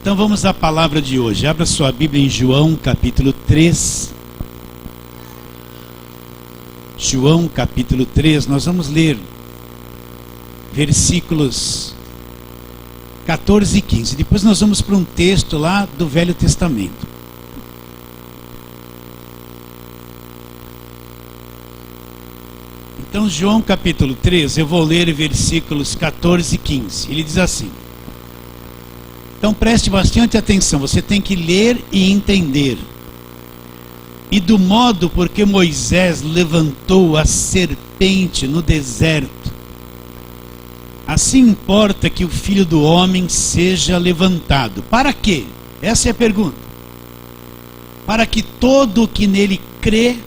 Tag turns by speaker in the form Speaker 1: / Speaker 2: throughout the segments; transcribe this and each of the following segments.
Speaker 1: Então vamos à palavra de hoje. Abra sua Bíblia em João capítulo 3. João capítulo 3, nós vamos ler versículos 14 e 15. Depois nós vamos para um texto lá do Velho Testamento. Então João capítulo 3, eu vou ler versículos 14 e 15. Ele diz assim: então preste bastante atenção, você tem que ler e entender. E do modo porque Moisés levantou a serpente no deserto, assim importa que o Filho do Homem seja levantado. Para quê? Essa é a pergunta. Para que todo o que nele crê,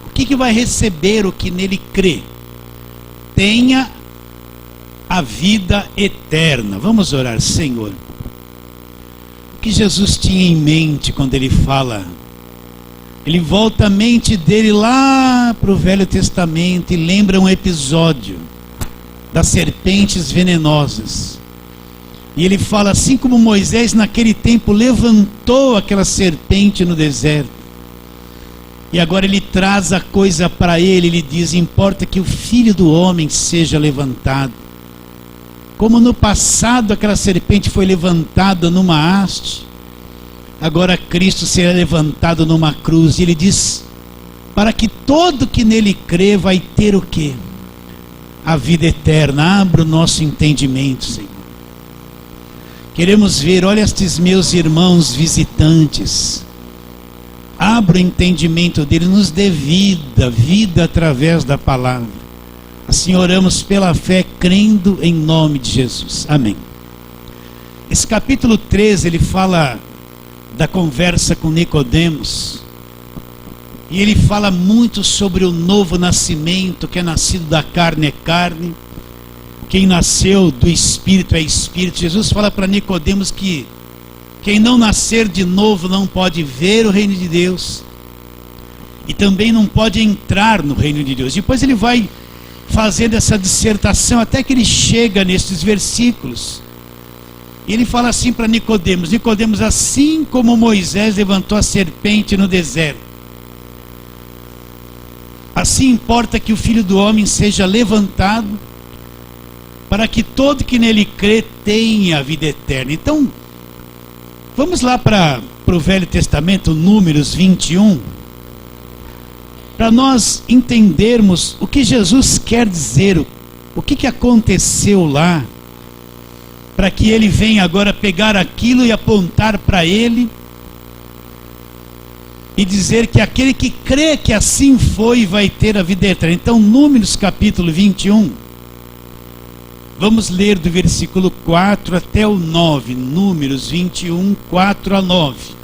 Speaker 1: o que vai receber o que nele crê? Tenha a vida eterna. Vamos orar. Senhor, o que Jesus tinha em mente quando ele fala? Ele volta a mente dele lá para o Velho Testamento e lembra um episódio das serpentes venenosas. E ele fala, assim como Moisés naquele tempo levantou aquela serpente no deserto, e agora ele traz a coisa para ele diz, importa que o Filho do Homem seja levantado. Como no passado aquela serpente foi levantada numa haste, agora Cristo será levantado numa cruz. E ele diz, para que todo que nele crê vai ter o quê? A vida eterna. Abra o nosso entendimento, Senhor. Queremos ver, olha estes meus irmãos visitantes. Abra o entendimento deles, nos dê vida, vida através da palavra. Assim oramos pela fé, crendo em nome de Jesus. Amém. Esse capítulo 13, ele fala da conversa com Nicodemos, e ele fala muito sobre o novo nascimento, que é nascido da carne é carne, quem nasceu do Espírito é Espírito. Jesus fala para Nicodemos que quem não nascer de novo não pode ver o reino de Deus, e também não pode entrar no reino de Deus. Depois ele vai fazendo essa dissertação, até que ele chega nesses versículos. E ele fala assim para Nicodemos: Nicodemos, assim como Moisés levantou a serpente no deserto, assim importa que o Filho do Homem seja levantado, para que todo que nele crê tenha a vida eterna. Então, vamos lá para o Velho Testamento, Números 21, para nós entendermos o que Jesus quer dizer, o que aconteceu lá, para que ele venha agora pegar aquilo e apontar para ele e dizer que aquele que crê que assim foi vai ter a vida eterna. Então, Números capítulo 21, vamos ler do versículo 4 até o 9. Números 21, 4 a 9.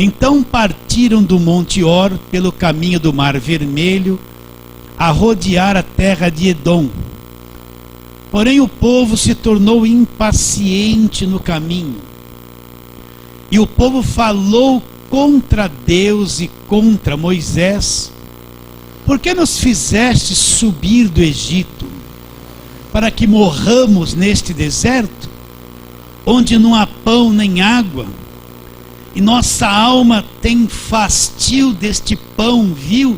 Speaker 1: Então partiram do Monte Or pelo caminho do Mar Vermelho, a rodear a terra de Edom. Porém o povo se tornou impaciente no caminho, e o povo falou contra Deus e contra Moisés: por que nos fizeste subir do Egito, para que morramos neste deserto, onde não há pão nem água, e nossa alma tem fastio deste pão vil?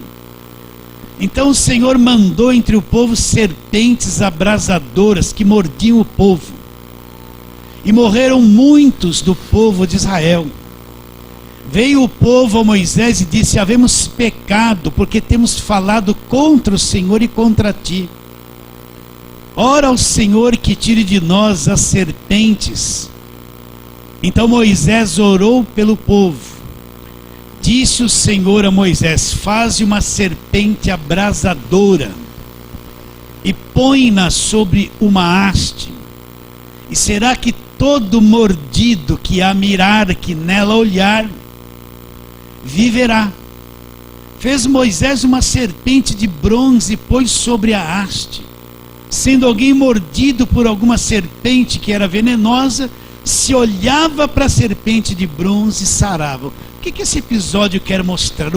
Speaker 1: Então o Senhor mandou entre o povo serpentes abrasadoras que mordiam o povo, e morreram muitos do povo de Israel. Veio o povo a Moisés e disse: havemos pecado, porque temos falado contra o Senhor e contra ti. Ora ao Senhor que tire de nós as serpentes. Então Moisés orou pelo povo. Disse o Senhor a Moisés: faze uma serpente abrasadora e põe-na sobre uma haste, e será que todo mordido que a mirar, que nela olhar, viverá. Fez Moisés uma serpente de bronze e pôs sobre a haste. Sendo alguém mordido por alguma serpente que era venenosa, se olhava para a serpente de bronze e sarava. O que esse episódio quer mostrar?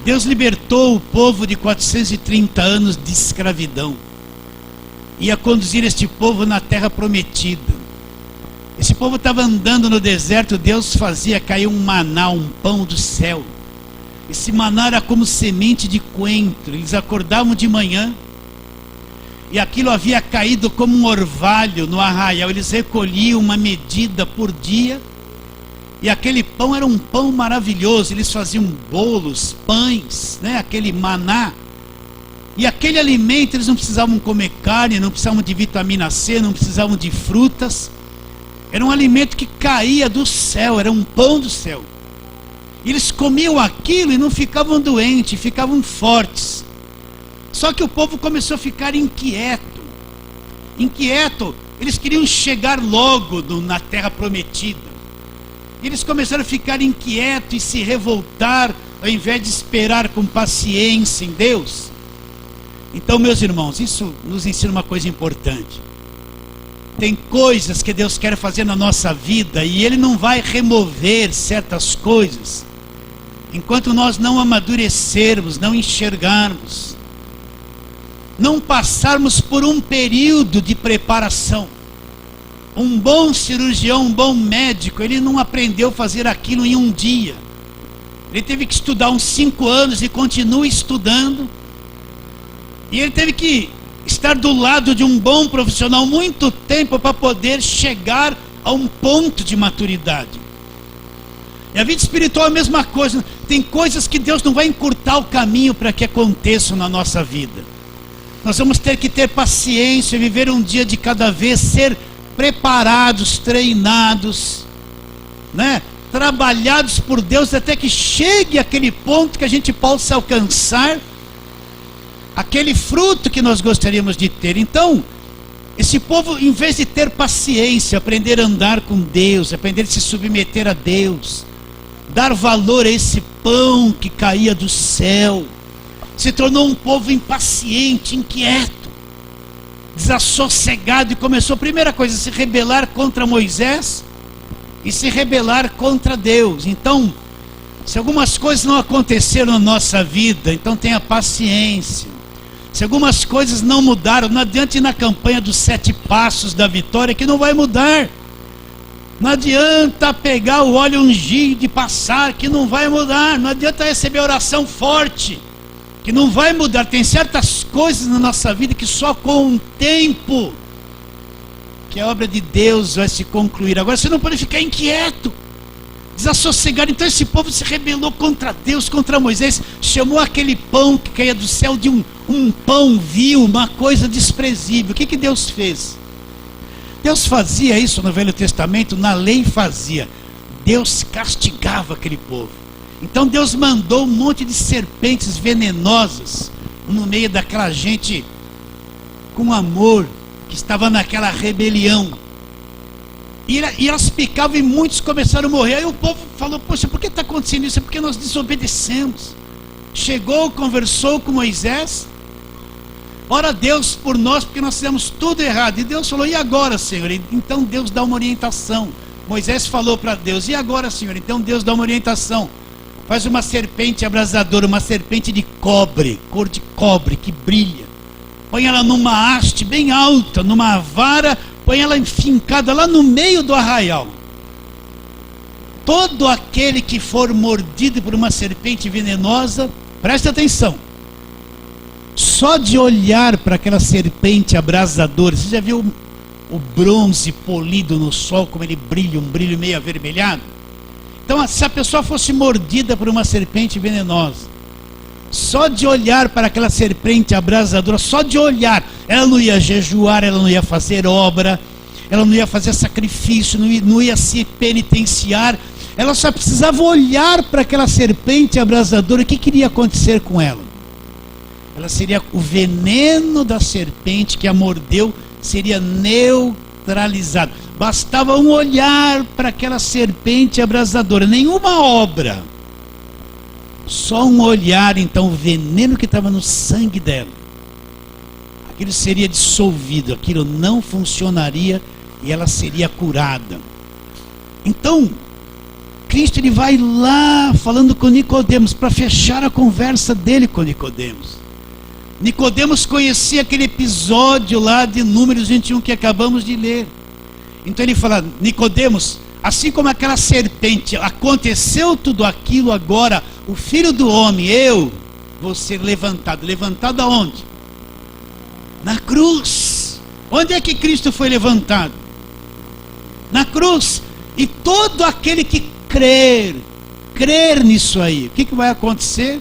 Speaker 1: Deus libertou o povo de 430 anos de escravidão, ia conduzir este povo na terra prometida. Esse povo estava andando no deserto, Deus fazia cair um maná, um pão do céu. Esse maná era como semente de coentro. Eles acordavam de manhã e aquilo havia caído como um orvalho no arraial. Eles recolhiam uma medida por dia e aquele pão era um pão maravilhoso. Eles faziam bolos, pães, né? Aquele maná. E aquele alimento, eles não precisavam comer carne, não precisavam de vitamina C, não precisavam de frutas. Era um alimento que caía do céu, era um pão do céu. Eles comiam aquilo e não ficavam doentes, ficavam fortes. Só que o povo começou a ficar inquieto. Eles queriam chegar logo na terra prometida. Eles começaram a ficar inquietos e se revoltar, ao invés de esperar com paciência em Deus. Então, meus irmãos, isso nos ensina uma coisa importante. Tem coisas que Deus quer fazer na nossa vida e Ele não vai remover certas coisas enquanto nós não amadurecermos, não enxergarmos, não passarmos por um período de preparação. Um bom cirurgião, um bom médico, ele não aprendeu a fazer aquilo em um dia. Ele teve que estudar uns 5 anos e continua estudando. E ele teve que estar do lado de um bom profissional muito tempo para poder chegar a um ponto de maturidade. E a vida espiritual é a mesma coisa. Tem coisas que Deus não vai encurtar o caminho para que aconteçam na nossa vida. Nós vamos ter que ter paciência, viver um dia de cada vez, ser preparados, treinados, né? Trabalhados por Deus até que chegue aquele ponto que a gente possa alcançar aquele fruto que nós gostaríamos de ter. Então, esse povo, em vez de ter paciência, aprender a andar com Deus, aprender a se submeter a Deus, dar valor a esse pão que caía do céu, se tornou um povo impaciente, inquieto, desassossegado, e começou, a primeira coisa, a se rebelar contra Moisés e se rebelar contra Deus. Então, se algumas coisas não aconteceram na nossa vida, então tenha paciência. Se algumas coisas não mudaram, não adianta ir na campanha dos 7 passos da vitória, que não vai mudar. Não adianta pegar o óleo ungido e passar, que não vai mudar. Não adianta receber oração forte, que não vai mudar. Tem certas coisas na nossa vida que só com o tempo que a obra de Deus vai se concluir. Agora você não pode ficar inquieto, desassossegado. Então esse povo se rebelou contra Deus, contra Moisés, chamou aquele pão que caía do céu de um pão vil, uma coisa desprezível. O que Deus fez? Deus fazia isso no Velho Testamento, na lei fazia. Deus castigava aquele povo. Então Deus mandou um monte de serpentes venenosas no meio daquela gente com amor, que estava naquela rebelião. E elas picavam e muitos começaram a morrer. Aí o povo falou: poxa, por que está acontecendo isso? É porque nós desobedecemos. Chegou, conversou com Moisés: ora Deus por nós, porque nós fizemos tudo errado. E Deus falou: e agora, Senhor? Então Deus dá uma orientação. Moisés falou para Deus: e agora, Senhor? Então Deus dá uma orientação. Faz uma serpente abrasadora, uma serpente de cobre, cor de cobre, que brilha. Põe ela numa haste bem alta, numa vara, põe ela enfincada lá no meio do arraial. Todo aquele que for mordido por uma serpente venenosa, preste atenção, só de olhar para aquela serpente abrasadora, você já viu o bronze polido no sol, como ele brilha, um brilho meio avermelhado? Então, se a pessoa fosse mordida por uma serpente venenosa, só de olhar para aquela serpente abrasadora, só de olhar, ela não ia jejuar, ela não ia fazer obra, ela não ia fazer sacrifício, não ia se penitenciar. Ela só precisava olhar para aquela serpente abrasadora. O que iria acontecer com ela? Ela seria, o veneno da serpente que a mordeu seria neutralizado. Bastava um olhar para aquela serpente abrasadora, nenhuma obra, só um olhar. Então o veneno que estava no sangue dela, aquilo seria dissolvido, aquilo não funcionaria e ela seria curada. Então Cristo, ele vai lá falando com Nicodemos para fechar a conversa dele com Nicodemos. Nicodemos conhecia aquele episódio lá de Números 21 que acabamos de ler. Então ele fala: Nicodemos, assim como aquela serpente, aconteceu tudo aquilo, agora o Filho do Homem, eu vou ser levantado. Levantado aonde? Na cruz. Onde é que Cristo foi levantado? Na cruz. E todo aquele que crer nisso aí, o que vai acontecer?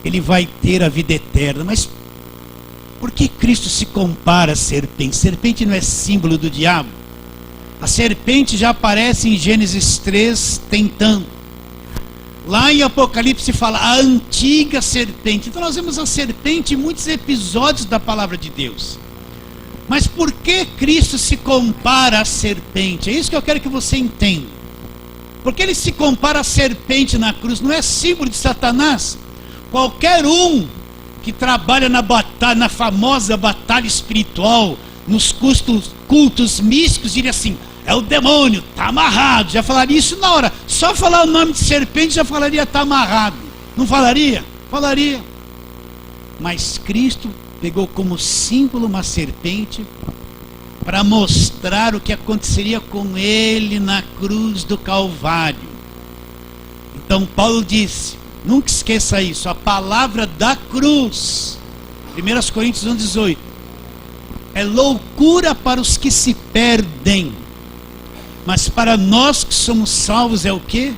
Speaker 1: Ele vai ter a vida eterna. Mas por que Cristo se compara à serpente? Serpente não é símbolo do diabo? A serpente já aparece em Gênesis 3 tentando. Lá em Apocalipse fala a antiga serpente. Então nós vemos a serpente em muitos episódios da palavra de Deus. Mas por que Cristo se compara à serpente? É isso que eu quero que você entenda. Porque ele se compara à serpente na cruz. Não é símbolo de Satanás. Qualquer um que trabalha na batalha, na famosa batalha espiritual, nos cultos místicos, diria assim: é o demônio, está amarrado. Já falaria isso na hora. Só falar o nome de serpente já falaria está amarrado. Não falaria? Falaria. Mas Cristo pegou como símbolo uma serpente para mostrar o que aconteceria com ele na cruz do Calvário. Então Paulo disse, nunca esqueça isso, a palavra da cruz, 1 Coríntios 1,18, é loucura para os que se perdem, mas para nós que somos salvos é o quê?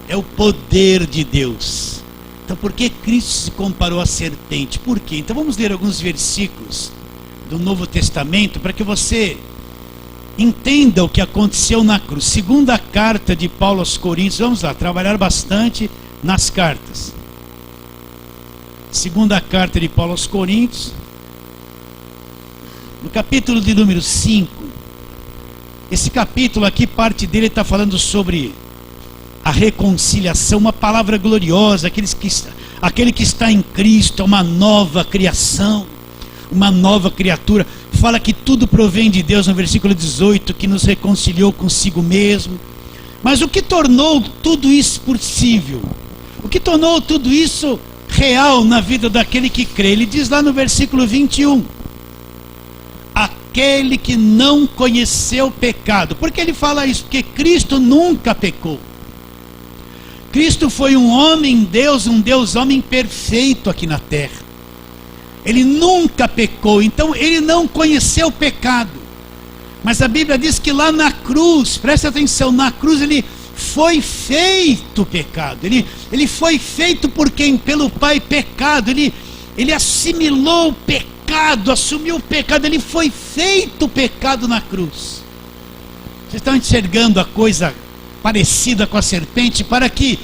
Speaker 1: É o poder de Deus. Então por que Cristo se comparou à serpente? Por quê? Então vamos ler alguns versículos do Novo Testamento para que você entenda o que aconteceu na cruz. Segunda carta de Paulo aos Coríntios, vamos lá, trabalhar bastante nas cartas. Segunda carta de Paulo aos Coríntios, no capítulo de número 5. Esse capítulo aqui, parte dele está falando sobre a reconciliação, uma palavra gloriosa, aquele que está em Cristo é uma nova criação, uma nova criatura. Fala que tudo provém de Deus no versículo 18, que nos reconciliou consigo mesmo. Mas o que tornou tudo isso possível? O que tornou tudo isso real na vida daquele que crê? Ele diz lá no versículo 21, aquele que não conheceu o pecado. Por que ele fala isso? Porque Cristo nunca pecou. Cristo foi um Deus homem perfeito aqui na terra. Ele nunca pecou, então ele não conheceu o pecado. Mas a Bíblia diz que lá na cruz, preste atenção, na cruz ele foi feito pecado. Ele foi feito por quem? Pelo Pai pecado. Ele assimilou o pecado, assumiu o pecado, ele foi feito pecado na cruz. Vocês estão enxergando a coisa parecida com a serpente? Para que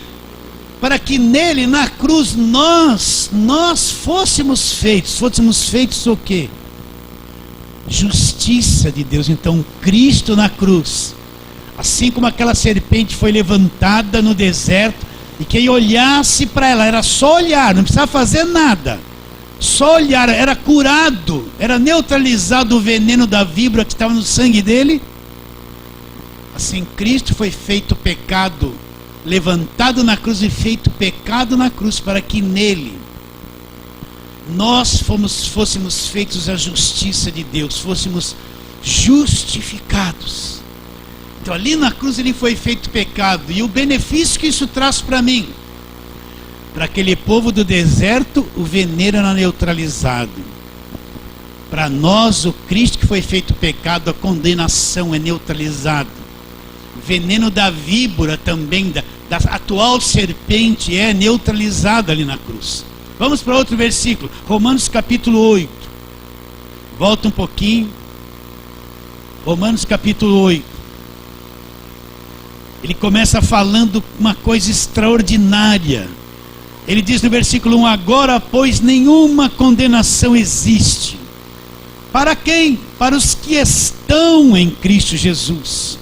Speaker 1: nele, na cruz, nós fôssemos feitos o quê? Justiça de Deus. Então Cristo na cruz, assim como aquela serpente foi levantada no deserto, e quem olhasse para ela, era só olhar, não precisava fazer nada, só olhar, era curado, era neutralizado o veneno da víbora que estava no sangue dele. Assim Cristo foi feito pecado, levantado na cruz e feito pecado na cruz, para que nele nós fôssemos feitos a justiça de Deus, fôssemos justificados. Então ali na cruz ele foi feito pecado, e o benefício que isso traz para mim, para aquele povo do deserto, o veneno era neutralizado. Para nós, o Cristo que foi feito pecado, a condenação é neutralizada. O veneno da víbora também, da atual serpente, é neutralizado ali na cruz. Vamos para outro versículo, Romanos capítulo 8. Volta um pouquinho. Romanos capítulo 8. Ele começa falando uma coisa extraordinária. Ele diz no versículo 1, agora pois nenhuma condenação existe. Para quem? Para os que estão em Cristo Jesus.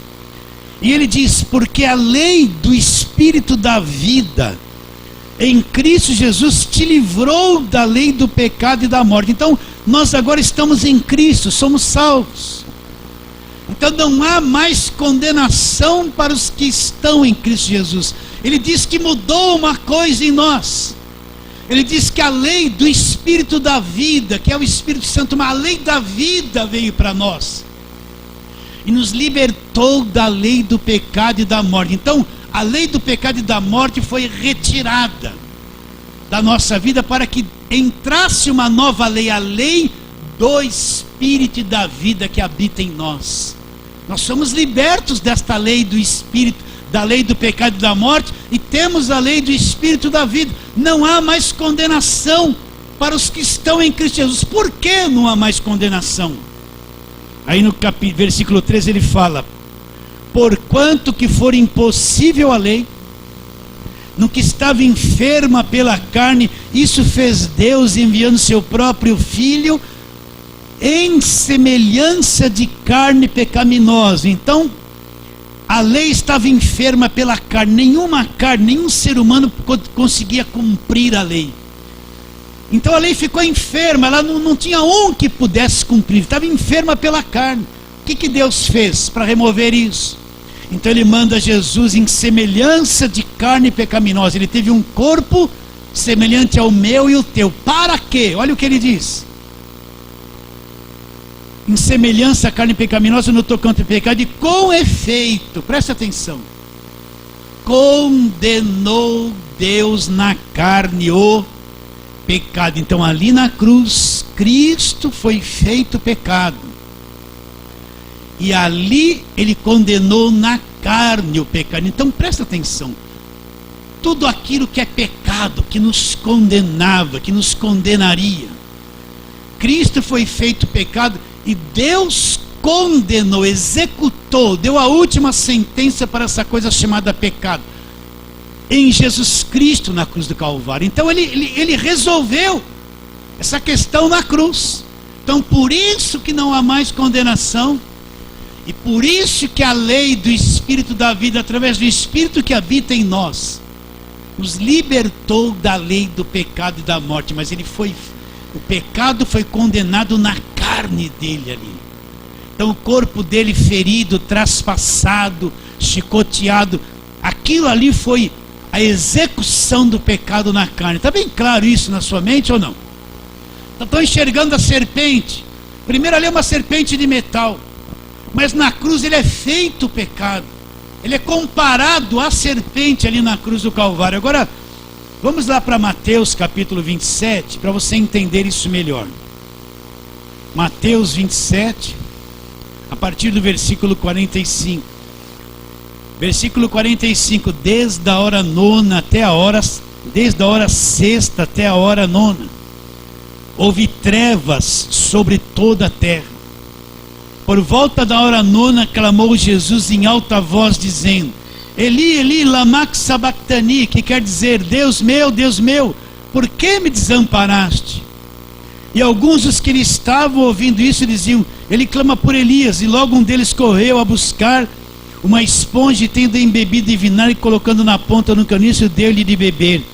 Speaker 1: E ele diz, porque a lei do Espírito da vida em Cristo Jesus te livrou da lei do pecado e da morte. Então nós agora estamos em Cristo, somos salvos. Então não há mais condenação para os que estão em Cristo Jesus. Ele diz que mudou uma coisa em nós. Ele diz que a lei do Espírito da vida, que é o Espírito Santo, uma lei da vida veio para nós. e nos libertou da lei do pecado e da morte. Então, a lei do pecado e da morte foi retirada da nossa vida para que entrasse uma nova lei, a lei do Espírito e da vida que habita em nós. Nós somos libertos desta lei do Espírito, da lei do pecado e da morte, e temos a lei do Espírito da vida. Não há mais condenação para os que estão em Cristo Jesus. Por que não há mais condenação? Aí no versículo 13 ele fala: porquanto que for impossível a lei, no que estava enferma pela carne, isso fez Deus enviando seu próprio Filho em semelhança de carne pecaminosa. Então, a lei estava enferma pela carne. Nenhuma carne, nenhum ser humano conseguia cumprir a lei. Então a lei ficou enferma, ela não tinha um que pudesse cumprir, estava enferma pela carne. O que Deus fez para remover isso? Então ele manda Jesus em semelhança de carne pecaminosa. Ele teve um corpo semelhante ao meu e o teu. Para quê? Olha o que ele diz: em semelhança à carne pecaminosa no tocante ao pecado, e com efeito, presta atenção, condenou Deus na carne o pecado. Então ali na cruz, Cristo foi feito pecado, e ali ele condenou na carne o pecado. Então presta atenção, tudo aquilo que é pecado, que nos condenava, que nos condenaria, Cristo foi feito pecado, e Deus condenou, executou, deu a última sentença para essa coisa chamada pecado, em Jesus Cristo na cruz do Calvário. Então ele resolveu essa questão na cruz. Então por isso que não há mais condenação, e por isso que a lei do Espírito da vida, através do Espírito que habita em nós, nos libertou da lei do pecado e da morte. Mas o pecado foi condenado na carne dele ali. Então o corpo dele ferido, traspassado, chicoteado, aquilo ali foi a execução do pecado na carne. Está bem claro isso na sua mente ou não? Estão enxergando a serpente. Primeiro ali é uma serpente de metal, mas na cruz ele é feito pecado. Ele é comparado à serpente ali na cruz do Calvário. Agora vamos lá para Mateus capítulo 27, para você entender isso melhor. Mateus 27, a partir do versículo 45. Versículo 45: desde a hora nona até a hora, desde a hora sexta até a hora nona, houve trevas sobre toda a terra. Por volta da hora nona, clamou Jesus em alta voz, dizendo: Eli, Eli, lama sabachthani, que quer dizer: Deus meu, por que me desamparaste? E alguns dos que lhe estavam ouvindo isso diziam: ele clama por Elias. E logo um deles correu a buscar uma esponja, e tendo embebido em vinagre, colocando na ponta no caniço, deu-lhe de beber.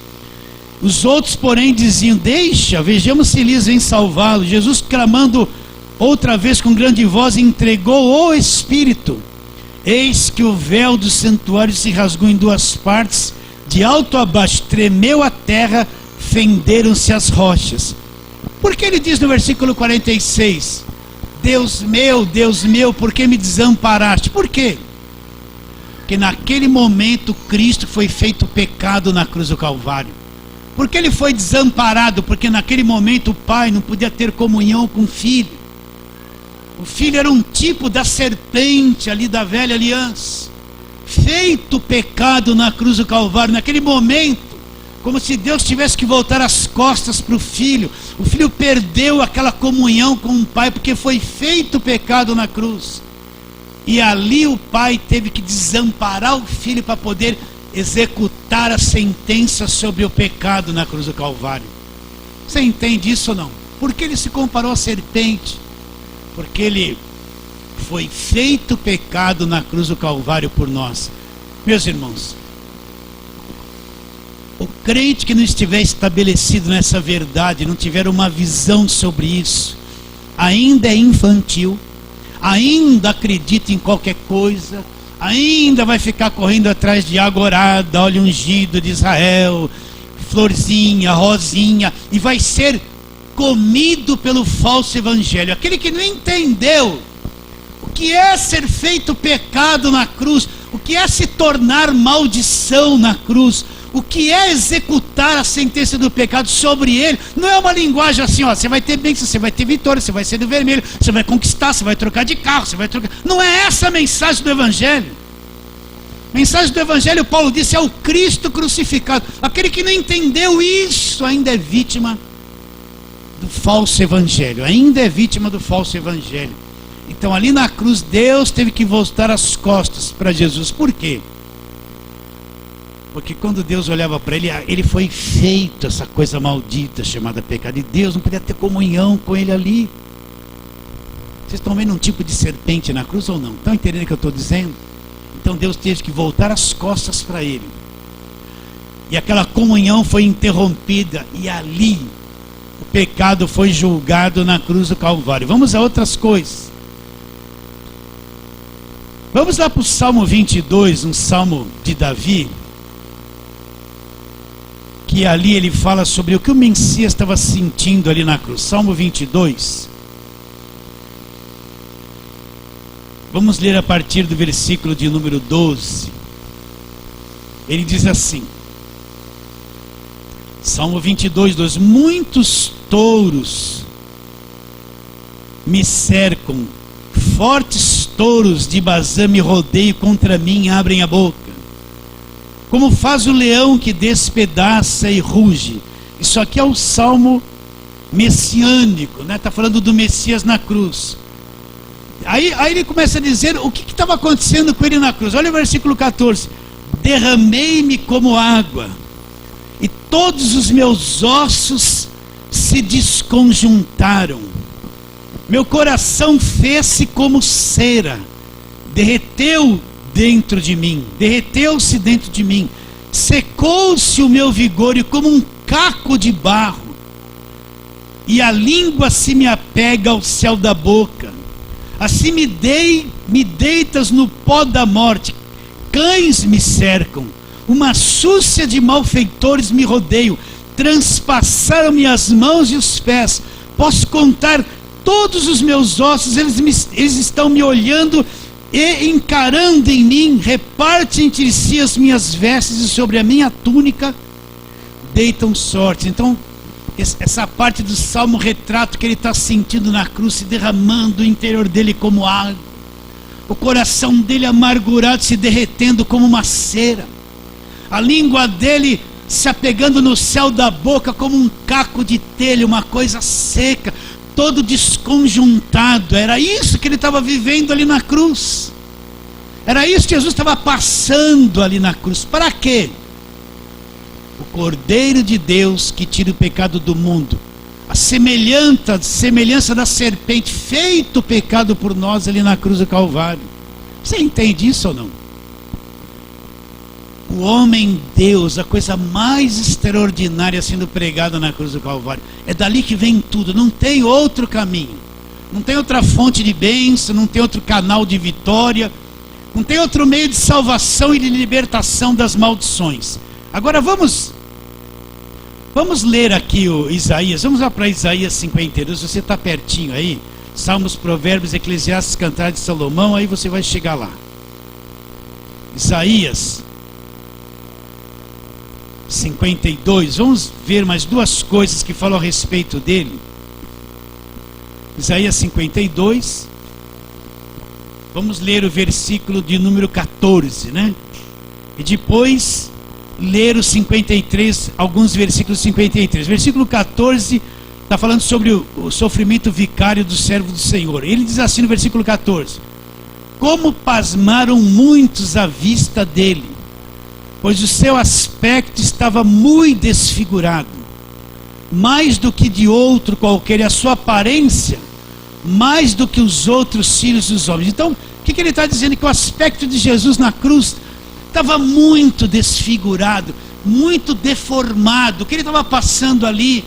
Speaker 1: Os outros, porém, diziam: deixa, vejamos se Elias vem salvá-lo. Jesus, clamando outra vez com grande voz, entregou o Espírito. Eis que o véu do santuário se rasgou em duas partes, de alto a baixo, tremeu a terra, fenderam-se as rochas. Por que ele diz no versículo 46: Deus meu, por que me desamparaste? Por quê? Porque naquele momento Cristo foi feito pecado na cruz do Calvário. Por que ele foi desamparado? Porque naquele momento o pai não podia ter comunhão com o filho. O filho era um tipo da serpente ali da velha aliança, feito pecado na cruz do Calvário. Naquele momento, como se Deus tivesse que voltar as costas para o filho. O filho perdeu aquela comunhão com o pai, porque foi feito pecado na cruz. E ali o pai teve que desamparar o filho para poder executar a sentença sobre o pecado na cruz do Calvário. Você entende isso ou não? Por que ele se comparou à serpente? Porque ele foi feito pecado na cruz do Calvário por nós. Meus irmãos, o crente que não estiver estabelecido nessa verdade, não tiver uma visão sobre isso, ainda é infantil, ainda acredita em qualquer coisa, ainda vai ficar correndo atrás de agorada, óleo ungido de Israel, florzinha, rosinha, e vai ser comido pelo falso evangelho. Aquele que não entendeu o que é ser feito pecado na cruz, o que é se tornar maldição na cruz, o que é executar a sentença do pecado sobre ele. Não é uma linguagem assim, ó, você vai ter bênção, você vai ter vitória, você vai ser do vermelho, você vai conquistar, você vai trocar de carro, você vai trocar. Não é essa a mensagem do Evangelho. A mensagem do Evangelho, Paulo disse, é o Cristo crucificado. Aquele que não entendeu isso ainda é vítima do falso Evangelho, ainda é vítima do falso Evangelho. Então ali na cruz Deus teve que voltar as costas para Jesus. Por quê? Porque quando Deus olhava para ele, ele foi feito essa coisa maldita chamada pecado, e Deus não podia ter comunhão com ele ali. Vocês estão vendo um tipo de serpente na cruz ou não? Estão entendendo o que eu estou dizendo? Então Deus teve que voltar as costas para ele, e aquela comunhão foi interrompida, e ali o pecado foi julgado na cruz do Calvário. Vamos a outras coisas. Vamos lá para o Salmo 22, um salmo de Davi, que ali ele fala sobre o que o Messias estava sentindo ali na cruz. Salmo 22. Vamos ler a partir do versículo de número 12. Ele diz assim, Salmo 22, 12: muitos touros me cercam, fortes touros de Bazã me rodeiam, contra mim abrem a boca. Como faz o leão que despedaça e ruge. Isso aqui é o salmo messiânico, né? Está falando do Messias na cruz. Aí ele começa a dizer o que estava acontecendo com ele na cruz. Olha o versículo 14: derramei-me como água, e todos os meus ossos se desconjuntaram. Meu coração fez-se como cera, derreteu-se dentro de mim, secou-se o meu vigor, e como um caco de barro, e a língua se me apega ao céu da boca. Assim me deitas no pó da morte, cães me cercam, uma súcia de malfeitores me rodeiam, transpassaram-me as mãos e os pés. Posso contar todos os meus ossos, eles estão me olhando e encarando em mim. Reparte entre si as minhas vestes, e sobre a minha túnica deitam sorte. Então essa parte do salmo retrata que ele está sentindo na cruz, se derramando o interior dele como água, o coração dele amargurado se derretendo como uma cera, a língua dele se apegando no céu da boca como um caco de telha, uma coisa seca, todo desconjuntado. Era isso que ele estava vivendo ali na cruz, era isso que Jesus estava passando ali na cruz. Para quê? O Cordeiro de Deus que tira o pecado do mundo, a semelhança da serpente, feito pecado por nós ali na cruz do Calvário. Você entende isso ou não? O homem Deus, a coisa mais extraordinária sendo pregada na cruz do Calvário. É dali que vem tudo, não tem outro caminho, não tem outra fonte de bênção, não tem outro canal de vitória, não tem outro meio de salvação e de libertação das maldições. Agora vamos ler aqui o Isaías. Vamos lá para Isaías 52. Você está pertinho aí, Salmos, Provérbios, Eclesiastes, Cantares de Salomão, aí você vai chegar lá. Isaías 52. Vamos ver mais duas coisas que falam a respeito dele. Isaías 52. Vamos ler o versículo de número 14, né? E depois ler os 53, alguns versículos 53. Versículo 14 está falando sobre o sofrimento vicário do servo do Senhor. Ele diz assim no versículo 14: como pasmaram muitos à vista dele, pois o seu aspecto estava muito desfigurado, mais do que de outro qualquer, e a sua aparência mais do que os outros filhos dos homens. Então, o que ele está dizendo? Que o aspecto de Jesus na cruz estava muito desfigurado, muito deformado. O que ele estava passando ali,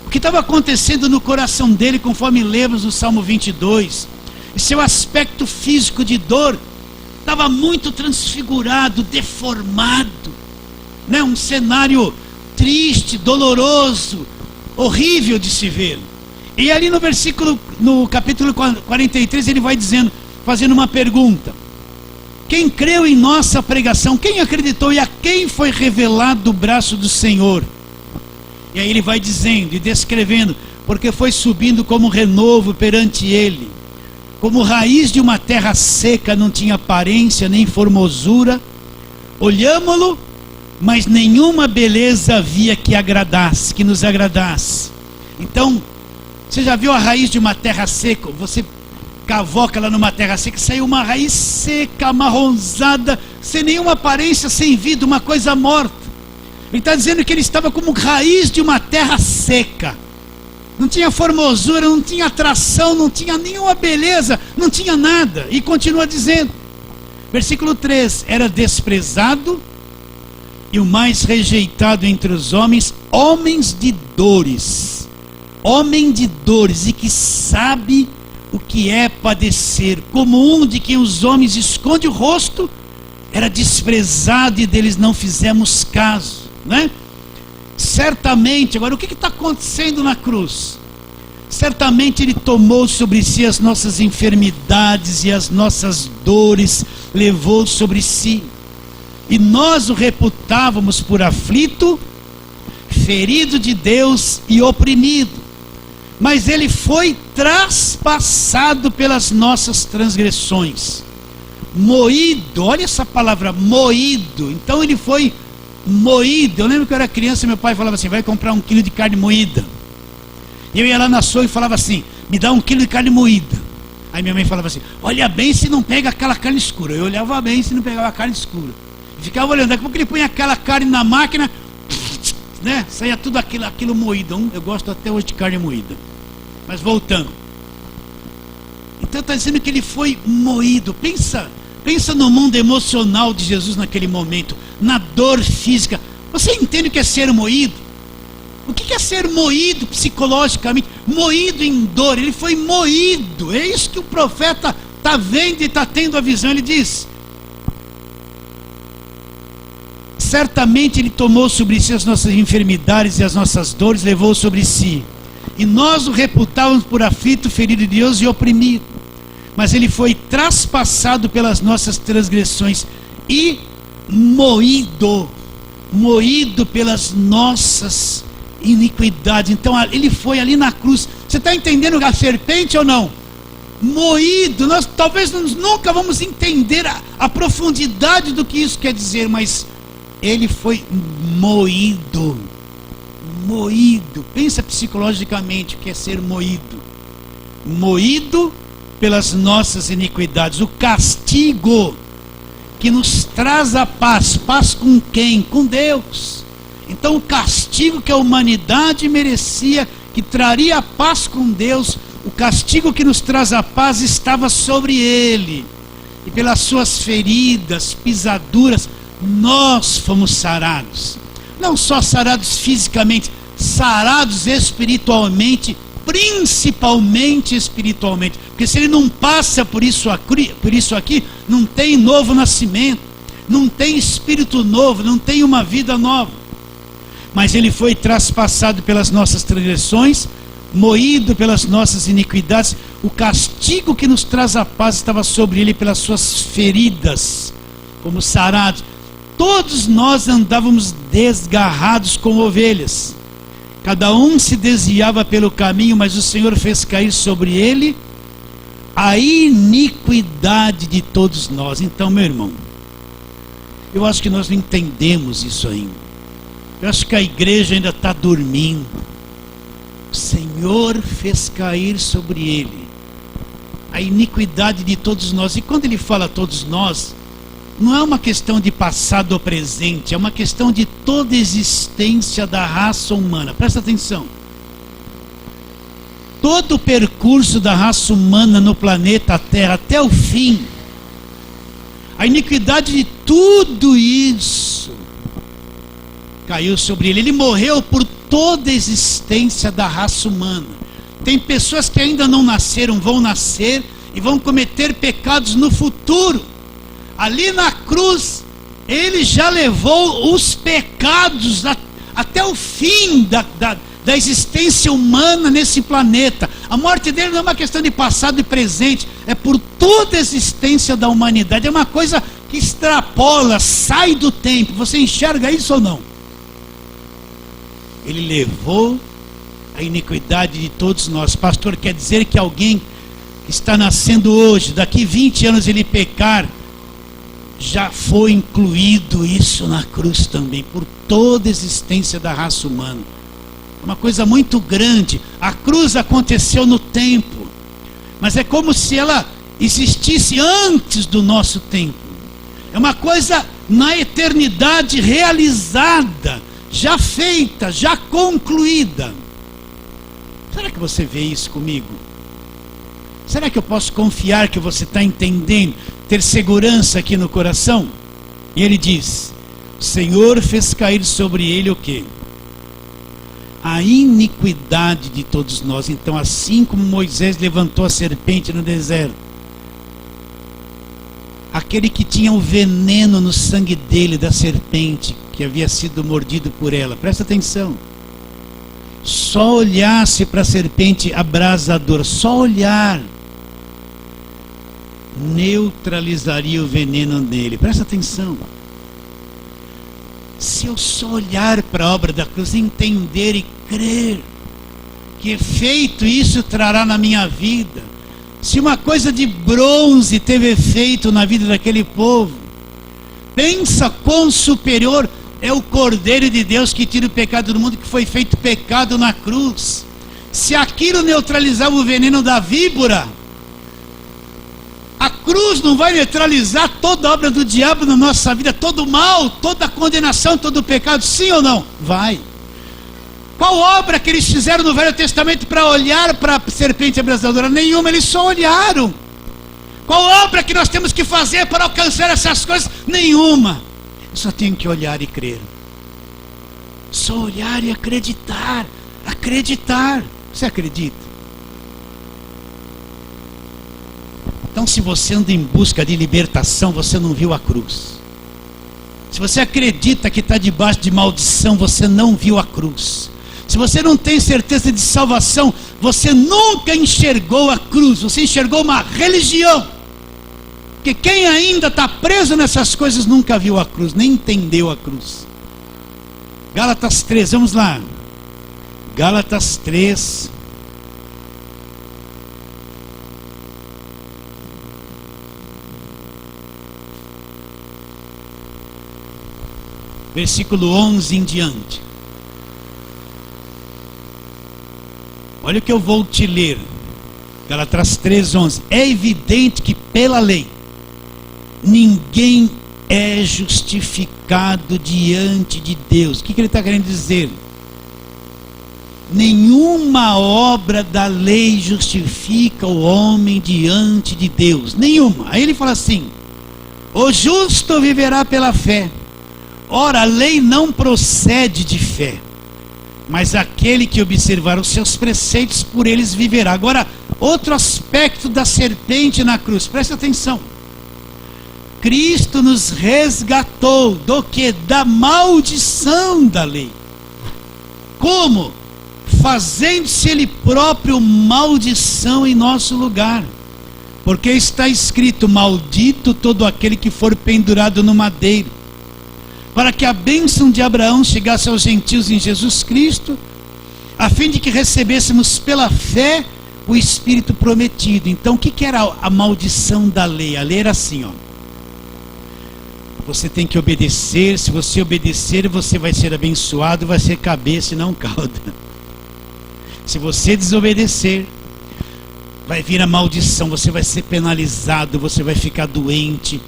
Speaker 1: o que estava acontecendo no coração dele, conforme lemos no Salmo 22, e seu aspecto físico de dor estava muito transfigurado, deformado, né? Um cenário triste, doloroso, horrível de se ver. E ali no capítulo 43, ele vai dizendo: fazendo uma pergunta: quem creu em nossa pregação? Quem acreditou e a quem foi revelado o braço do Senhor? E aí ele vai dizendo e descrevendo: porque foi subindo como renovo perante ele, como raiz de uma terra seca, não tinha aparência nem formosura. Olhámo-lo, mas nenhuma beleza havia que agradasse, que nos agradasse. Então, você já viu a raiz de uma terra seca? Você cavoca lá numa terra seca, saiu uma raiz seca, amarronzada, sem nenhuma aparência, sem vida, uma coisa morta. Ele está dizendo que ele estava como raiz de uma terra seca. Não tinha formosura, não tinha atração, não tinha nenhuma beleza, não tinha nada. E continua dizendo, versículo 3: era desprezado e o mais rejeitado entre os homens, homens de dores, homem de dores, e que sabe o que é padecer, como um de quem os homens escondem o rosto, era desprezado e deles não fizemos caso, né? Certamente, agora o que está acontecendo na cruz? Certamente ele tomou sobre si as nossas enfermidades e as nossas dores, levou sobre si, e nós o reputávamos por aflito, ferido de Deus e oprimido, mas ele foi traspassado pelas nossas transgressões, moído. Olha essa palavra, moído. Então ele foi moído. Eu lembro que eu era criança e meu pai falava assim: vai comprar 1 quilo de carne moída. E eu ia lá na açougue e falava assim: me dá 1 quilo de carne moída. Aí minha mãe falava assim: olha bem se não pega aquela carne escura. Eu olhava bem se não pegava a carne escura. E ficava olhando. Daqui a pouco ele põe aquela carne na máquina, né? Saía tudo aquilo moído. Eu gosto até hoje de carne moída. Mas voltando, então está dizendo que ele foi moído. Pensa no mundo emocional de Jesus naquele momento, na dor física. Você entende o que é ser moído? O que é ser moído psicologicamente? Moído em dor. Ele foi moído. É isso que o profeta está vendo e está tendo a visão. Ele diz: certamente ele tomou sobre si as nossas enfermidades e as nossas dores, levou sobre si, e nós o reputávamos por aflito, ferido de Deus e oprimido, mas ele foi traspassado pelas nossas transgressões e moído pelas nossas iniquidades. Então ele foi ali na cruz. Você está entendendo a serpente ou não? Moído. Nós talvez nunca vamos entender a profundidade do que isso quer dizer, mas ele foi moído. Pensa psicologicamente o que é ser moído. Moído pelas nossas iniquidades. O castigo que nos traz a paz. Paz com quem? Com Deus. Então o castigo que a humanidade merecia, que traria a paz com Deus, o castigo que nos traz a paz estava sobre ele. E pelas suas feridas, pisaduras, nós fomos sarados. Não só sarados fisicamente, sarados espiritualmente, principalmente espiritualmente. Porque se ele não passa por isso aqui, não tem novo nascimento, não tem espírito novo, não tem uma vida nova. Mas ele foi traspassado pelas nossas transgressões, moído pelas nossas iniquidades. O castigo que nos traz a paz estava sobre ele, pelas suas feridas, como sarados. Todos nós andávamos desgarrados como ovelhas, cada um se desviava pelo caminho, mas o Senhor fez cair sobre ele a iniquidade de todos nós. Então, meu irmão, eu acho que nós não entendemos isso ainda. Eu acho que a igreja ainda está dormindo. O Senhor fez cair sobre ele a iniquidade de todos nós. E quando ele fala todos nós, não é uma questão de passado ou presente, é uma questão de toda a existência da raça humana. Presta atenção. Todo o percurso da raça humana no planeta Terra até o fim, a iniquidade de tudo isso caiu sobre ele. Ele morreu por toda a existência da raça humana. Tem pessoas que ainda não nasceram, vão nascer e vão cometer pecados no futuro. Ali na cruz, ele já levou os pecados até o fim da existência humana nesse planeta. A morte dele não é uma questão de passado e presente, é por toda a existência da humanidade. É uma coisa que extrapola, sai do tempo. Você enxerga isso ou não? Ele levou a iniquidade de todos nós. Pastor, quer dizer que alguém que está nascendo hoje, daqui 20 anos ele pecar, já foi incluído isso na cruz também, por toda a existência da raça humana. Uma coisa muito grande. A cruz aconteceu no tempo, mas é como se ela existisse antes do nosso tempo. É uma coisa na eternidade realizada, já feita, já concluída. Será que você vê isso comigo? Será que eu posso confiar que você está entendendo, ter segurança aqui no coração? E ele diz: o Senhor fez cair sobre ele o quê? A iniquidade de todos nós. Então, assim como Moisés levantou a serpente no deserto, aquele que tinha o veneno no sangue dele, da serpente, que havia sido mordido por ela, presta atenção, só olhasse para a serpente abrasadora, só olhar, neutralizaria o veneno nele. Presta atenção. Se eu só olhar para a obra da cruz, entender e crer que efeito isso trará na minha vida, se uma coisa de bronze teve efeito na vida daquele povo, pensa quão superior é o Cordeiro de Deus que tira o pecado do mundo, que foi feito pecado na cruz. Se aquilo neutralizava o veneno da víbora, a cruz não vai neutralizar toda a obra do diabo na nossa vida, todo o mal, toda a condenação, todo o pecado, sim ou não? Vai. Qual obra que eles fizeram no Velho Testamento para olhar para a serpente abrasadora? Nenhuma, eles só olharam. Qual obra que nós temos que fazer para alcançar essas coisas? Nenhuma. Eu só tenho que olhar e crer. Só olhar e acreditar. Acreditar. Você acredita? Então, se você anda em busca de libertação, você não viu a cruz. Se você acredita que está debaixo de maldição, você não viu a cruz. Se você não tem certeza de salvação, você nunca enxergou a cruz. Você enxergou uma religião. Porque quem ainda está preso nessas coisas nunca viu a cruz, nem entendeu a cruz. Gálatas 3, vamos lá. Gálatas 3. Versículo 11 em diante. Olha o que eu vou te ler. Gálatas 3:11. É evidente que pela lei ninguém é justificado diante de Deus. O que ele está querendo dizer? Nenhuma obra da lei justifica o homem diante de Deus. Nenhuma. Aí ele fala assim: o justo viverá pela fé. Ora, a lei não procede de fé, mas aquele que observar os seus preceitos, por eles viverá. Agora, outro aspecto da serpente na cruz, presta atenção. Cristo nos resgatou do que? Da maldição da lei. Como? Fazendo-se ele próprio maldição em nosso lugar. Porque está escrito: maldito todo aquele que for pendurado no madeiro, para que a bênção de Abraão chegasse aos gentios em Jesus Cristo, a fim de que recebêssemos pela fé o Espírito prometido. Então, o que era a maldição da lei? A lei era assim, ó: você tem que obedecer. Se você obedecer, você vai ser abençoado, vai ser cabeça e não cauda. Se você desobedecer, vai vir a maldição, você vai ser penalizado, você vai ficar doente,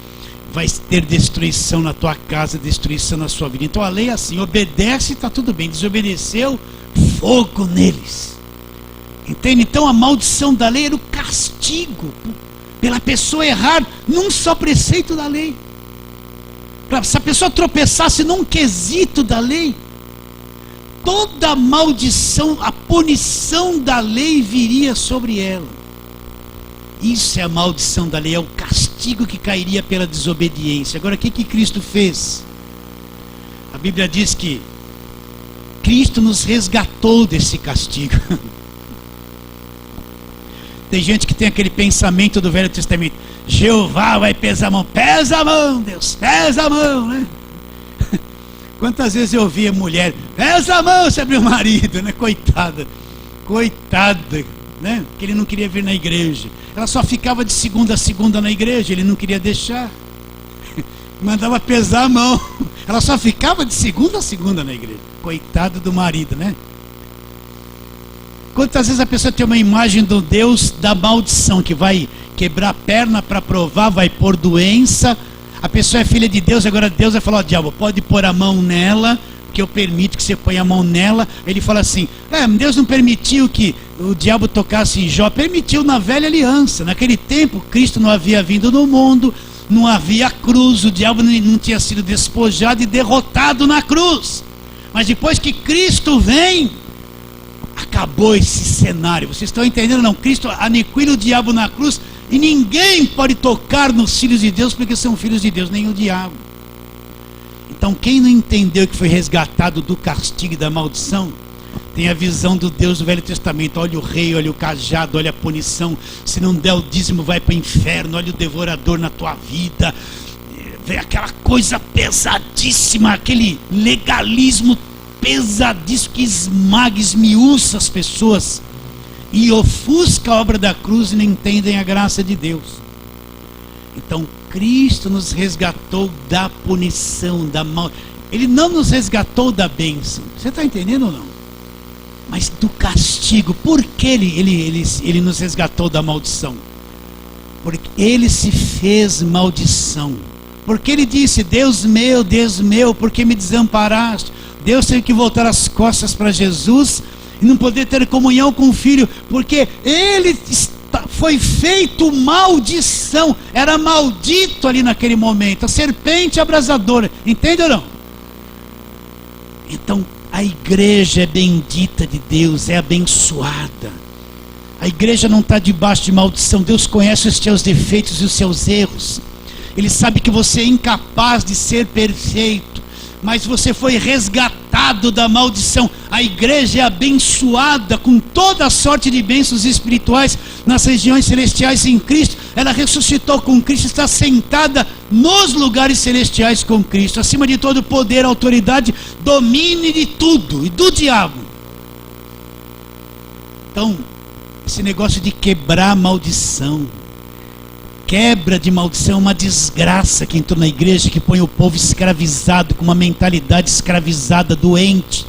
Speaker 1: vai ter destruição na tua casa, destruição na sua vida. Então a lei é assim: obedece, está tudo bem. Desobedeceu, fogo neles. Entende? Então a maldição da lei era o castigo pela pessoa errar num só preceito da lei. Se a pessoa tropeçasse num quesito da lei, toda a maldição, a punição da lei viria sobre ela. Isso é a maldição da lei, é o castigo que cairia pela desobediência. Agora, o que Cristo fez? A Bíblia diz que Cristo nos resgatou desse castigo. Tem gente que tem aquele pensamento do Velho Testamento: Jeová vai pesar a mão. Pesa a mão, Deus, pesa a mão, né? Quantas vezes eu ouvi a mulher: pesa a mão sobre o marido, né? Coitada, né? Que ele não queria vir na igreja. Ela só ficava de segunda a segunda na igreja, ele não queria deixar. Mandava pesar a mão. Ela só ficava de segunda a segunda na igreja. Coitado do marido, né? Quantas vezes a pessoa tem uma imagem do Deus da maldição, que vai quebrar a perna para provar, vai pôr doença. A pessoa é filha de Deus, agora Deus vai falar: ó, diabo, pode pôr a mão nela, que eu permito que você ponha a mão nela. Ele fala assim: Deus não permitiu que o diabo tocasse em Jó. Permitiu na velha aliança. Naquele tempo Cristo não havia vindo no mundo, não havia cruz, o diabo não tinha sido despojado e derrotado na cruz. Mas depois que Cristo vem, acabou esse cenário. Vocês estão entendendo, não? Cristo aniquila o diabo na cruz e ninguém pode tocar nos filhos de Deus, porque são filhos de Deus, nem o diabo. Então quem não entendeu que foi resgatado do castigo e da maldição, tem a visão do Deus do Velho Testamento: olha o rei, olha o cajado, olha a punição, se não der o dízimo vai para o inferno, olha o devorador na tua vida. Vem aquela coisa pesadíssima, aquele legalismo pesadíssimo que esmaga, esmiuça as pessoas e ofusca a obra da cruz e não entendem a graça de Deus. Então Cristo nos resgatou da punição, da mal. Ele não nos resgatou da bênção. Você está entendendo ou não? Mas do castigo. Por que ele nos resgatou da maldição? Porque ele se fez maldição. Porque ele disse: Deus meu, por que me desamparaste? Deus teve que voltar as costas para Jesus e não poder ter comunhão com o Filho, porque ele foi feito maldição, era maldito ali naquele momento, a serpente abrasadora, entende ou não? Então a igreja é bendita de Deus, é abençoada. A igreja não está debaixo de maldição. Deus conhece os teus defeitos e os seus erros. Ele sabe que você é incapaz de ser perfeito, mas você foi resgatado da maldição. A igreja é abençoada com toda a sorte de bênçãos espirituais nas regiões celestiais em Cristo. Ela ressuscitou com Cristo, está sentada nos lugares celestiais com Cristo, acima de todo poder, autoridade, domínio de tudo e do diabo. Então, esse negócio de quebrar a maldição, quebra de maldição, é uma desgraça que entrou na igreja, que põe o povo escravizado, com uma mentalidade escravizada, doente.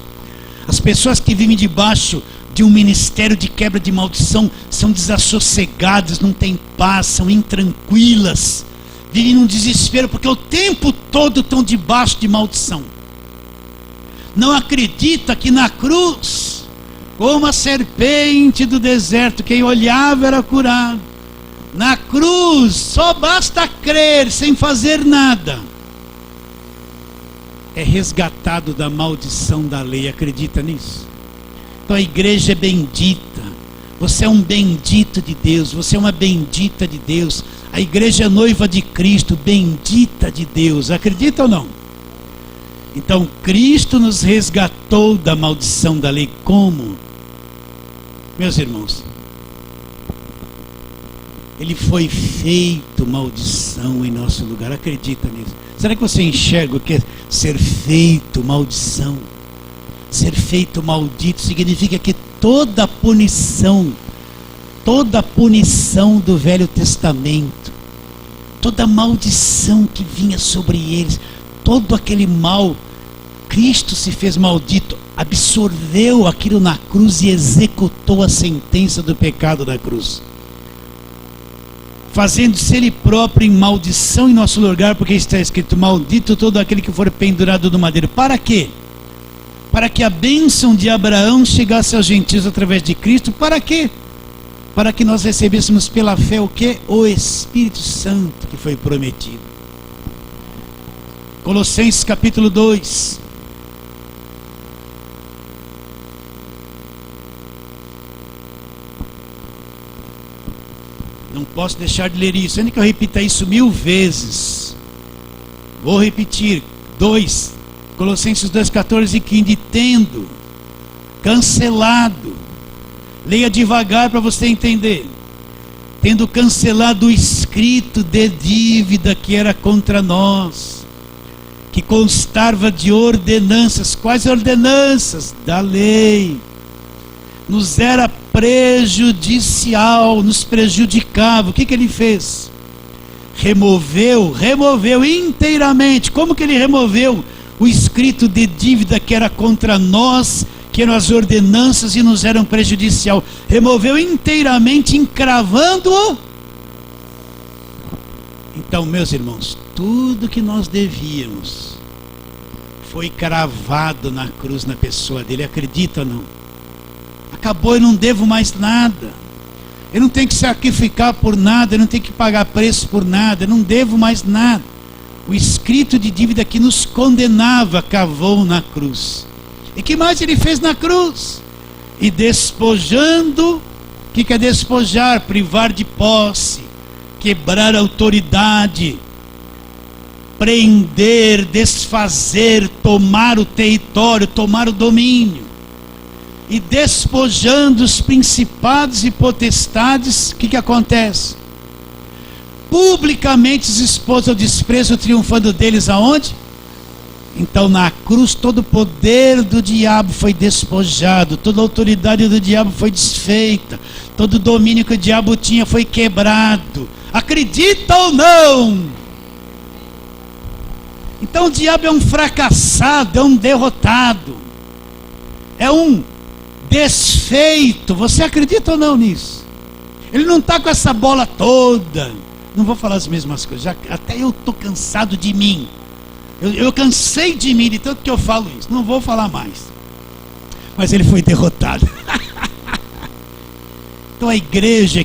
Speaker 1: As pessoas que vivem debaixo de um ministério de quebra de maldição são desassossegadas, não têm paz, são intranquilas, vivem num desespero, porque o tempo todo estão debaixo de maldição. Não acredita que na cruz, como a serpente do deserto, quem olhava era curado. Na cruz só basta crer sem fazer nada. É resgatado da maldição da lei. Acredita nisso? Então a igreja é bendita. Você é um bendito de Deus. Você é uma bendita de Deus. A igreja é noiva de Cristo, bendita de Deus. Acredita ou não? Então Cristo nos resgatou da maldição da lei. Como? Meus irmãos, Ele foi feito maldição em nosso lugar. Acredita nisso? Será que você enxerga o que é ser feito maldição? Ser feito maldito significa que toda a punição do Velho Testamento, toda a maldição que vinha sobre eles, todo aquele mal, Cristo se fez maldito, absorveu aquilo na cruz e executou a sentença do pecado da cruz, fazendo-se Ele próprio em maldição em nosso lugar, porque está escrito: maldito todo aquele que for pendurado no madeiro. Para quê? Para que a bênção de Abraão chegasse aos gentios através de Cristo. Para quê? Para que nós recebêssemos pela fé o quê? O Espírito Santo que foi prometido. Colossenses capítulo 2. Não posso deixar de ler isso, ainda que eu repita isso 1000 vezes. Vou repetir. 2, Colossenses 2, 14 e 15. Tendo cancelado, leia devagar para você entender, tendo cancelado o escrito de dívida que era contra nós, que constava de ordenanças. Quais ordenanças? Da lei. Nos era prejudicial, nos prejudicava. O que ele fez? Removeu inteiramente. Como que ele removeu? O escrito de dívida que era contra nós, que eram as ordenanças e nos eram prejudicial. Removeu inteiramente, encravando-o. Então, meus irmãos, tudo que nós devíamos foi cravado na cruz, na pessoa dele. Acredita ou não? Acabou, eu não devo mais nada. Eu não tenho que sacrificar por nada, eu não tenho que pagar preço por nada, eu não devo mais nada. O escrito de dívida que nos condenava cavou na cruz. E que mais ele fez na cruz? E despojando, o que é despojar? Privar de posse, quebrar a autoridade, prender, desfazer, tomar o território, tomar o domínio. E despojando os principados e potestades, o que acontece? Publicamente os expôs ao desprezo, triunfando deles aonde? Então na cruz todo o poder do diabo foi despojado, toda a autoridade do diabo foi desfeita, todo o domínio que o diabo tinha foi quebrado. Acredita ou não? Então o diabo é um fracassado, é um derrotado, é um desfeito. Você acredita ou não nisso? Ele não está com essa bola toda. Não vou falar as mesmas coisas, até eu estou cansado de mim. Eu cansei de mim, de tanto que eu falo isso. Não vou falar mais. Mas ele foi derrotado. Então a igreja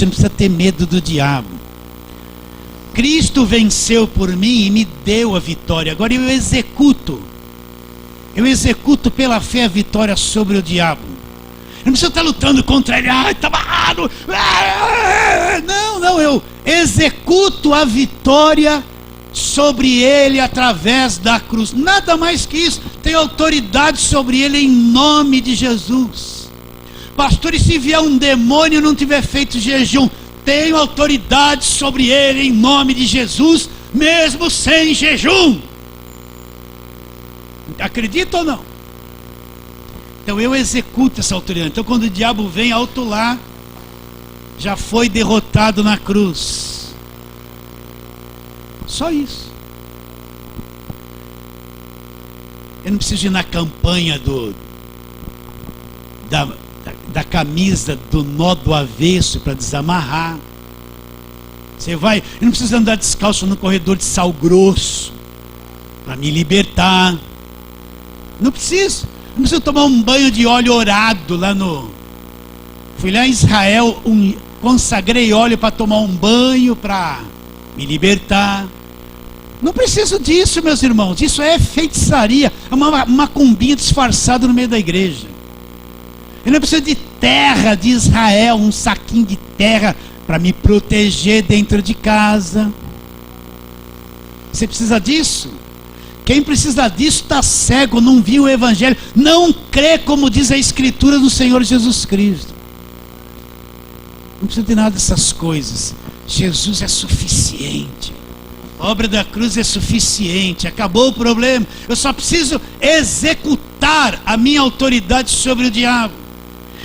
Speaker 1: não precisa ter medo do diabo. Cristo venceu por mim e me deu a vitória. Agora eu executo pela fé a vitória sobre o diabo. Eu não preciso estar lutando contra ele. Ai, tá barrado. Não, eu executo a vitória sobre ele através da cruz. Nada mais que isso. Tenho autoridade sobre ele em nome de Jesus. Pastor, e se vier um demônio e não tiver feito jejum? Tenho autoridade sobre ele em nome de Jesus, mesmo sem jejum. Acredita ou não? Então eu executo essa autoridade. Então quando o diabo vem, alto lá, já foi derrotado na cruz. Só isso. Eu não preciso ir na campanha da camisa do nó do avesso para desamarrar. Você vai, eu não preciso andar descalço no corredor de sal grosso para me libertar. Não preciso. Não preciso tomar um banho de óleo orado lá no... Fui lá em Israel, consagrei óleo para tomar um banho, para me libertar. Não preciso disso, meus irmãos. Isso é feitiçaria, é uma macumbinha disfarçada no meio da igreja. Eu não preciso de terra de Israel, um saquinho de terra para me proteger dentro de casa. Você precisa disso? Quem precisa disso está cego, não viu o evangelho, não crê como diz a escritura do Senhor Jesus Cristo. Não precisa de nada dessas coisas. Jesus é suficiente. A obra da cruz é suficiente. Acabou o problema. Eu só preciso executar a minha autoridade sobre o diabo.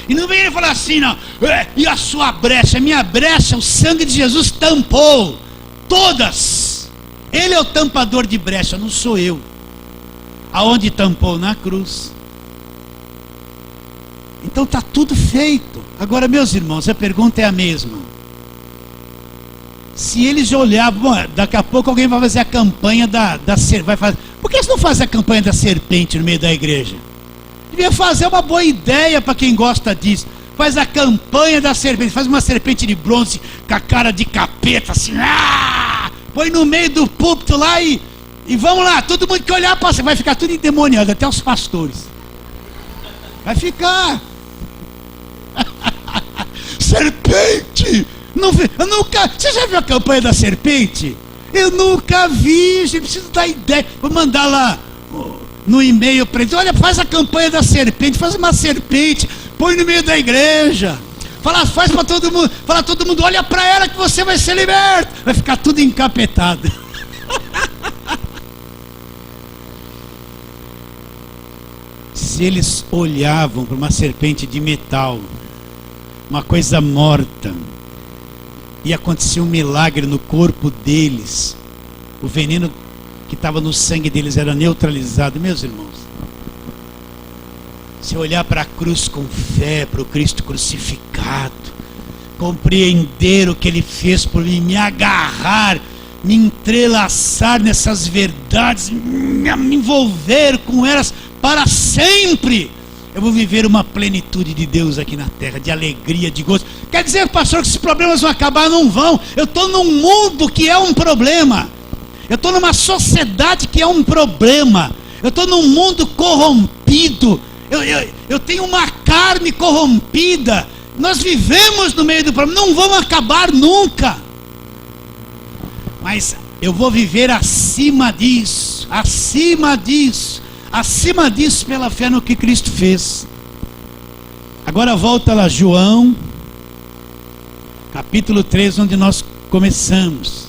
Speaker 1: E não vem ele falar assim, não. E a sua brecha? A minha brecha, o sangue de Jesus tampou todas. Ele é o tampador de brecha, não sou eu. Aonde tampou? Na cruz. Então está tudo feito. Agora, meus irmãos, a pergunta é a mesma. Se eles olhavam, bom, daqui a pouco alguém vai fazer a campanha vai fazer. Por que eles não fazem a campanha da serpente no meio da igreja? Devia fazer uma boa ideia para quem gosta disso. Faz a campanha da serpente, faz uma serpente de bronze com a cara de capeta, assim, põe no meio do púlpito lá e vamos lá, todo mundo que olhar para você, vai ficar tudo endemoniado, até os pastores. Vai ficar. Serpente! Eu nunca. Você já viu a campanha da serpente? Eu nunca vi, gente, preciso dar ideia. Vou mandar lá no e-mail para eles. Olha, faz a campanha da serpente, faz uma serpente, põe no meio da igreja. faz para todo mundo, fala todo mundo, olha para ela que você vai ser liberto. Vai ficar tudo encapetado. Se eles olhavam para uma serpente de metal, uma coisa morta, e acontecia um milagre no corpo deles, o veneno que estava no sangue deles era neutralizado. Meus irmãos, se eu olhar para a cruz com fé, para o Cristo crucificado, compreender o que Ele fez por mim, me agarrar, me entrelaçar nessas verdades, me envolver com elas para sempre, eu vou viver uma plenitude de Deus aqui na terra, de alegria, de gozo. Quer dizer, pastor, que esses problemas vão acabar? Não vão. Eu estou num mundo que é um problema. Eu estou numa sociedade que é um problema. Eu estou num mundo corrompido. Eu tenho uma carne corrompida. Nós vivemos no meio do problema. Não vão acabar nunca. Mas eu vou viver acima disso. Acima disso. Acima disso, pela fé no que Cristo fez. Agora volta lá, João, capítulo 3, onde nós começamos.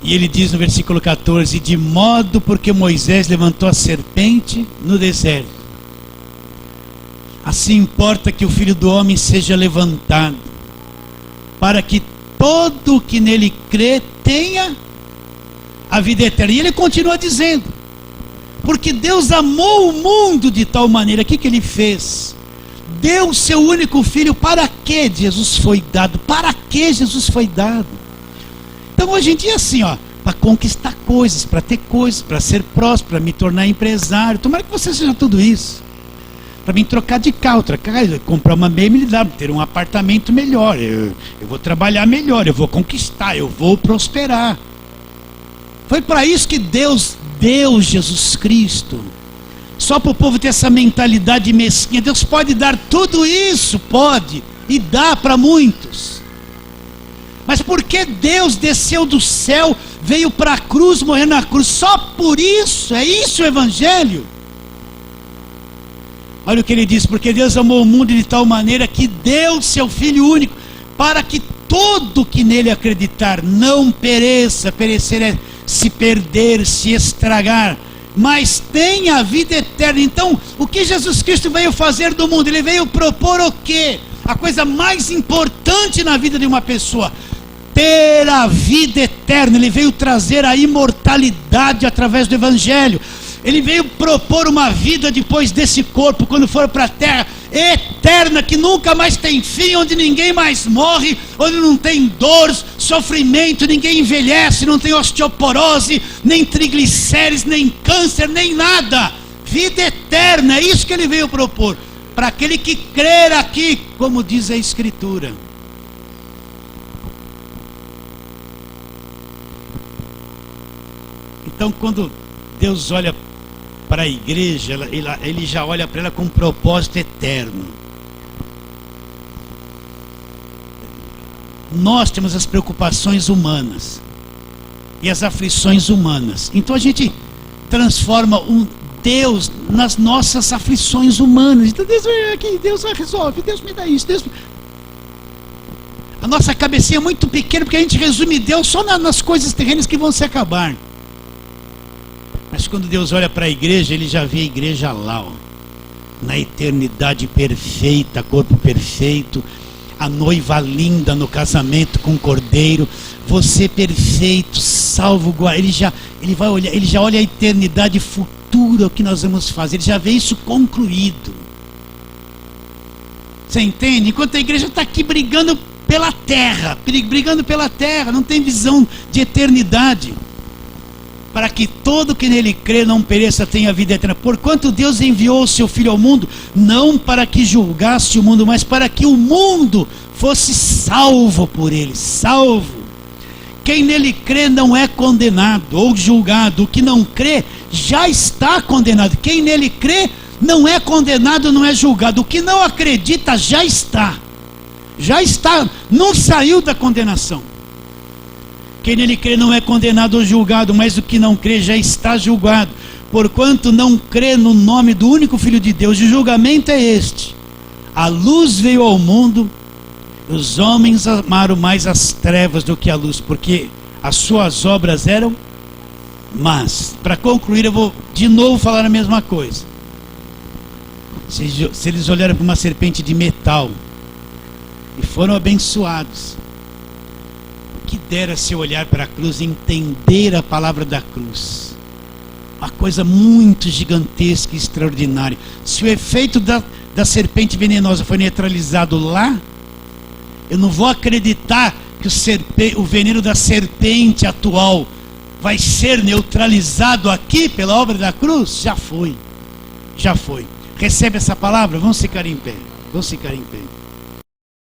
Speaker 1: E ele diz no versículo 14: de modo porque Moisés levantou a serpente no deserto, assim importa que o Filho do Homem seja levantado, para que todo o que nele crê tenha a vida eterna. E ele continua dizendo: porque Deus amou o mundo de tal maneira. O que ele fez? Deu o seu único filho. Para que Jesus foi dado? Para que Jesus foi dado? Então hoje em dia assim, para conquistar coisas, para ter coisas, para ser próspero, para me tornar empresário. Tomara que você seja tudo isso. Para mim trocar de carro, comprar uma BMW, ter um apartamento melhor, eu vou trabalhar melhor, eu vou conquistar, eu vou prosperar. Foi para isso que Deus deu Jesus Cristo. Só para o povo ter essa mentalidade mesquinha. Deus pode dar tudo isso, pode, e dá para muitos. Mas por que Deus desceu do céu, veio para a cruz, morrer na cruz? Só por isso, é isso o Evangelho. Olha o que ele diz: porque Deus amou o mundo de tal maneira que deu seu Filho único, para que todo que nele acreditar não pereça. Perecer é se perder, se estragar, mas tenha a vida eterna. Então, o que Jesus Cristo veio fazer do mundo? Ele veio propor o quê? A coisa mais importante na vida de uma pessoa: ter a vida eterna. Ele veio trazer a imortalidade através do Evangelho. Ele veio propor uma vida depois desse corpo, quando for para a terra, eterna, que nunca mais tem fim, onde ninguém mais morre, onde não tem dor, sofrimento, ninguém envelhece, não tem osteoporose, nem triglicérides, nem câncer, nem nada. Vida eterna, é isso que ele veio propor, para aquele que crer aqui, como diz a Escritura. Então, quando Deus olha para a igreja, ele já olha para ela com um propósito eterno. Nós temos as preocupações humanas e as aflições humanas. Então a gente transforma um Deus nas nossas aflições humanas. Então Deus vem aqui, Deus resolve, Deus me dá isso, Deus... A nossa cabecinha é muito pequena, porque a gente resume Deus só nas coisas terrenas que vão se acabar. Mas quando Deus olha para a igreja, Ele já vê a igreja lá, na eternidade perfeita, corpo perfeito, a noiva linda no casamento com o cordeiro, você perfeito, salvo, ele já olha a eternidade futura, o que nós vamos fazer, ele já vê isso concluído. Você entende? Enquanto a igreja está aqui brigando pela terra, não tem visão de eternidade. Para que todo que nele crê não pereça, tenha vida eterna. Porquanto Deus enviou o seu Filho ao mundo, não para que julgasse o mundo, mas para que o mundo fosse salvo por ele. Salvo. Quem nele crê não é condenado ou julgado. O que não crê já está condenado. Quem nele crê não é condenado, não é julgado. O que não acredita já está. Já está, não saiu da condenação. Quem nele crê não é condenado ou julgado, mas o que não crê já está julgado, porquanto não crê no nome do único Filho de Deus. E o julgamento é este: a luz veio ao mundo, os homens amaram mais as trevas do que a luz, porque as suas obras eram más. Para concluir, eu vou de novo falar a mesma coisa. Se eles olharam para uma serpente de metal e foram abençoados, o que dera se olhar para a cruz e entender a palavra da cruz? Uma coisa muito gigantesca e extraordinária. Se o efeito da serpente venenosa foi neutralizado lá, eu não vou acreditar que o veneno da serpente atual vai ser neutralizado aqui pela obra da cruz. Já foi. Recebe essa palavra? Vamos ficar em pé.